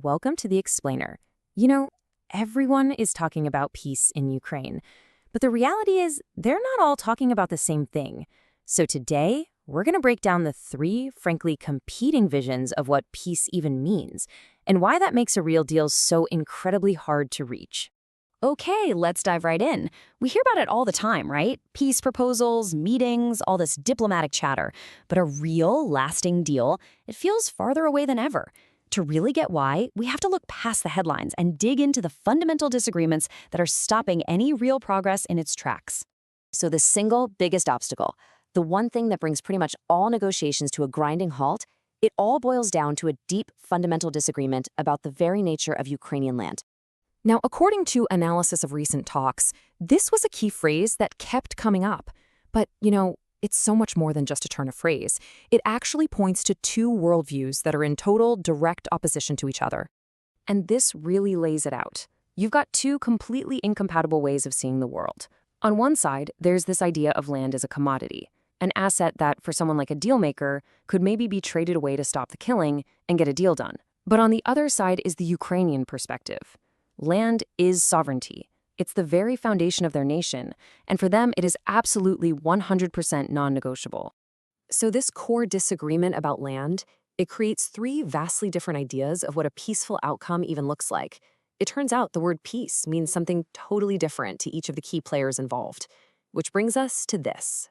welcome to The Explainer. You know, everyone is talking about peace in Ukraine, but the reality is they're not all talking about the same thing. So today, we're going to break down the three, frankly, competing visions of what peace even means, and why that makes a real deal so incredibly hard to reach. Okay, let's dive right in. We hear about it all the time, right? Peace proposals, meetings, all this diplomatic chatter. But a real, lasting deal, it feels farther away than ever. To really get why, we have to look past the headlines and dig into the fundamental disagreements that are stopping any real progress in its tracks. So the single biggest obstacle, the one thing that brings pretty much all negotiations to a grinding halt, it all boils down to a deep fundamental disagreement about the very nature of Ukrainian land. Now, according to analysis of recent talks, this was a key phrase that kept coming up. But, it's so much more than just a turn of phrase. It actually points to two worldviews that are in total direct opposition to each other. And this really lays it out. You've got two completely incompatible ways of seeing the world. On one side, there's this idea of land as a commodity, an asset that, for someone like a dealmaker, could maybe be traded away to stop the killing and get a deal done. But on the other side is the Ukrainian perspective. Land is sovereignty. It's the very foundation of their nation, and for them it is absolutely 100% non-negotiable. So this core disagreement about land, it creates three vastly different ideas of what a peaceful outcome even looks like. It turns out the word peace means something totally different to each of the key players involved. Which brings us to this.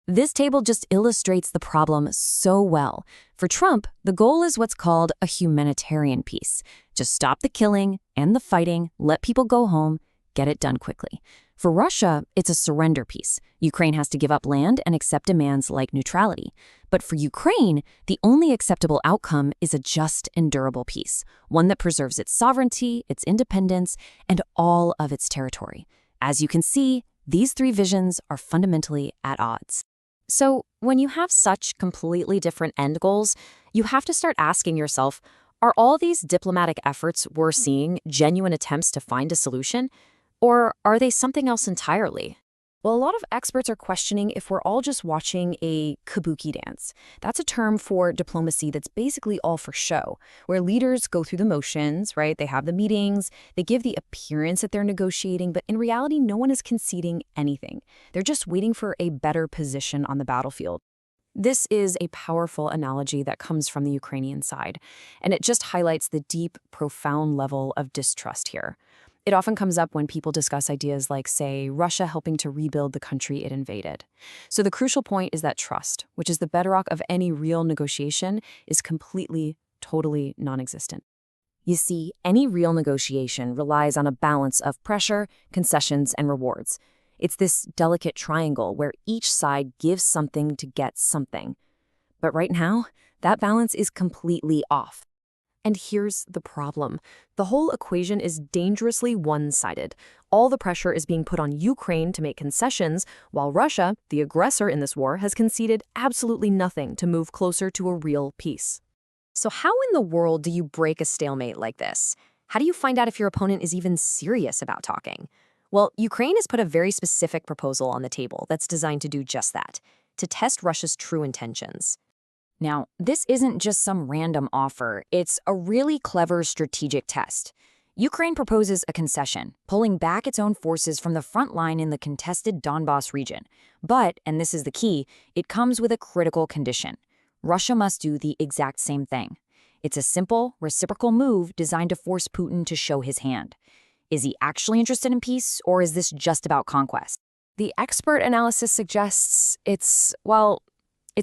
This table just illustrates the problem so well. For Trump, the goal is what's called a humanitarian peace. Just stop the killing and the fighting, let people go home, get it done quickly. For Russia, it's a surrender peace. Ukraine has to give up land and accept demands like neutrality. But for Ukraine, the only acceptable outcome is a just and durable peace, one that preserves its sovereignty, its independence, and all of its territory. As you can see, these three visions are fundamentally at odds. So when you have such completely different end goals, you have to start asking yourself, are all these diplomatic efforts we're seeing genuine attempts to find a solution? Or are they something else entirely? Well, a lot of experts are questioning if we're all just watching a kabuki dance. That's a term for diplomacy that's basically all for show, where leaders go through the motions, right? They have the meetings, they give the appearance that they're negotiating, but in reality, no one is conceding anything. They're just waiting for a better position on the battlefield. This is a powerful analogy that comes from the Ukrainian side, and it just highlights the deep, profound level of distrust here. It often comes up when people discuss ideas like, say, Russia helping to rebuild the country it invaded. So the crucial point is that trust, which is the bedrock of any real negotiation, is completely, totally non-existent. You see, any real negotiation relies on a balance of pressure, concessions, and rewards. It's this delicate triangle where each side gives something to get something. But right now, that balance is completely off. And here's the problem. The whole equation is dangerously one-sided. All the pressure is being put on Ukraine to make concessions, while Russia, the aggressor in this war, has conceded absolutely nothing to move closer to a real peace. So how in the world do you break a stalemate like this? How do you find out if your opponent is even serious about talking? Well, Ukraine has put a very specific proposal on the table that's designed to do just that, to test Russia's true intentions. Now, this isn't just some random offer, it's a really clever strategic test. Ukraine proposes a concession, pulling back its own forces from the front line in the contested Donbas region. But, and this is the key, it comes with a critical condition. Russia must do the exact same thing. It's a simple, reciprocal move designed to force Putin to show his hand. Is he actually interested in peace, or is this just about conquest? The expert analysis suggests it's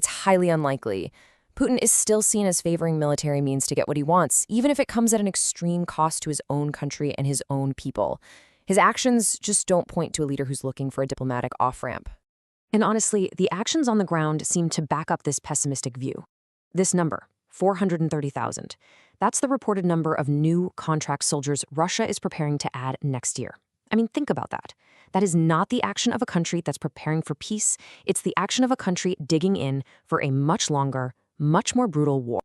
highly unlikely. Putin is still seen as favoring military means to get what he wants, even if it comes at an extreme cost to his own country and his own people. His actions just don't point to a leader who's looking for a diplomatic off-ramp. And honestly, the actions on the ground seem to back up this pessimistic view. This number, 430,000, that's the reported number of new contract soldiers Russia is preparing to add next year. I mean, think about that. That is not the action of a country that's preparing for peace. It's the action of a country digging in for a much longer, much more brutal war.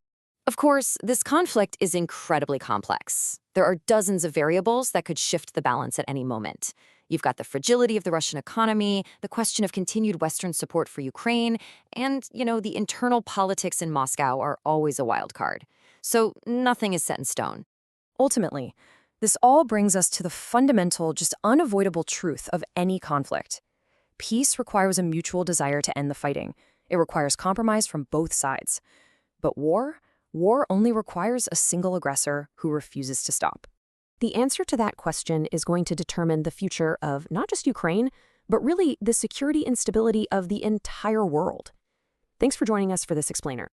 Of course, this conflict is incredibly complex. There are dozens of variables that could shift the balance at any moment. You've got the fragility of the Russian economy, the question of continued Western support for Ukraine, and, the internal politics in Moscow are always a wild card. So nothing is set in stone. Ultimately, this all brings us to the fundamental, just unavoidable truth of any conflict. Peace requires a mutual desire to end the fighting. It requires compromise from both sides. But war only requires a single aggressor who refuses to stop. The answer to that question is going to determine the future of not just Ukraine, but really the security and stability of the entire world. Thanks for joining us for this explainer.